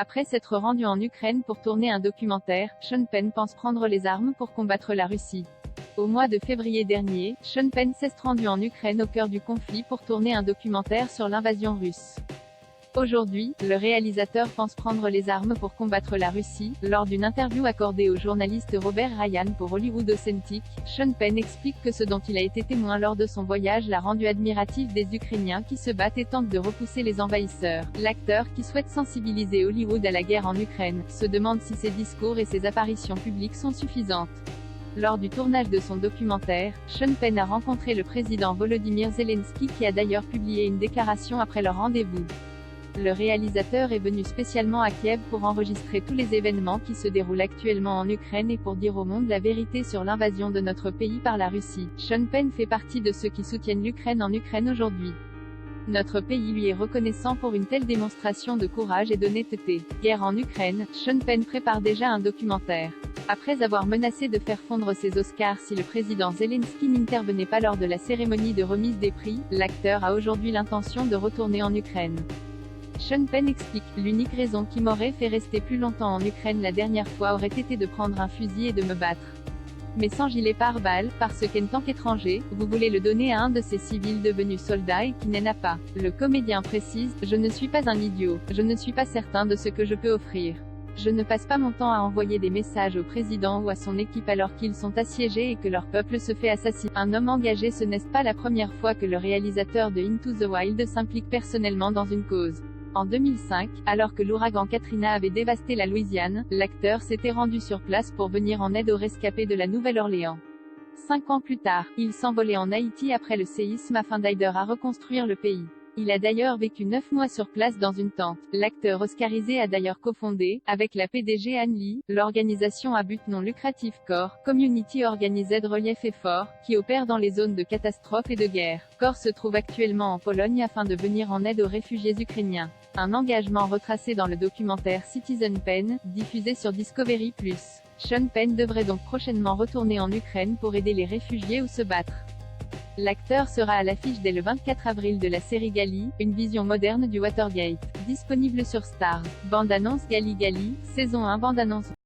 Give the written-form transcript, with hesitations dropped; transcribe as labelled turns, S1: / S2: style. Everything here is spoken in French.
S1: Après s'être rendu en Ukraine pour tourner un documentaire, Sean Penn pense prendre les armes pour combattre la Russie. Au mois de février dernier, Sean Penn s'est rendu en Ukraine au cœur du conflit pour tourner un documentaire sur l'invasion russe. Aujourd'hui, le réalisateur pense prendre les armes pour combattre la Russie. Lors d'une interview accordée au journaliste Robert Ryan pour Hollywood Authentic, Sean Penn explique que ce dont il a été témoin lors de son voyage l'a rendu admiratif des Ukrainiens qui se battent et tentent de repousser les envahisseurs. L'acteur, qui souhaite sensibiliser Hollywood à la guerre en Ukraine, se demande si ses discours et ses apparitions publiques sont suffisantes. Lors du tournage de son documentaire, Sean Penn a rencontré le président Volodymyr Zelensky qui a d'ailleurs publié une déclaration après leur rendez-vous. Le réalisateur est venu spécialement à Kiev pour enregistrer tous les événements qui se déroulent actuellement en Ukraine et pour dire au monde la vérité sur l'invasion de notre pays par la Russie. Sean Penn fait partie de ceux qui soutiennent l'Ukraine en Ukraine aujourd'hui. Notre pays lui est reconnaissant pour une telle démonstration de courage et d'honnêteté. Guerre en Ukraine, Sean Penn prépare déjà un documentaire. Après avoir menacé de faire fondre ses Oscars si le président Zelensky n'intervenait pas lors de la cérémonie de remise des prix, l'acteur a aujourd'hui l'intention de retourner en Ukraine. Sean Penn explique, l'unique raison qui m'aurait fait rester plus longtemps en Ukraine la dernière fois aurait été de prendre un fusil et de me battre. Mais sans gilet pare-balles, parce qu'en tant qu'étranger, vous voulez le donner à un de ces civils devenus soldats et qui n'en a pas. Le comédien précise, je ne suis pas un idiot, je ne suis pas certain de ce que je peux offrir. Je ne passe pas mon temps à envoyer des messages au président ou à son équipe alors qu'ils sont assiégés et que leur peuple se fait assassiner. Un homme engagé, ce n'est pas la première fois que le réalisateur de Into the Wild s'implique personnellement dans une cause. En 2005, alors que l'ouragan Katrina avait dévasté la Louisiane, l'acteur s'était rendu sur place pour venir en aide aux rescapés de la Nouvelle-Orléans. 5 ans plus tard, il s'envolait en Haïti après le séisme afin d'aider à reconstruire le pays. Il a d'ailleurs vécu 9 mois sur place dans une tente. L'acteur oscarisé a d'ailleurs cofondé, avec la PDG Anne Lee, l'organisation à but non lucratif CORE, Community Organized Relief Effort, qui opère dans les zones de catastrophe et de guerre. CORE se trouve actuellement en Pologne afin de venir en aide aux réfugiés ukrainiens. Un engagement retracé dans le documentaire Citizen Penn, diffusé sur Discovery+. Sean Penn devrait donc prochainement retourner en Ukraine pour aider les réfugiés ou se battre. L'acteur sera à l'affiche dès le 24 avril de la série Gali, une vision moderne du Watergate. Disponible sur Starz. Bande-annonce Gali Gali, saison 1 bande-annonce.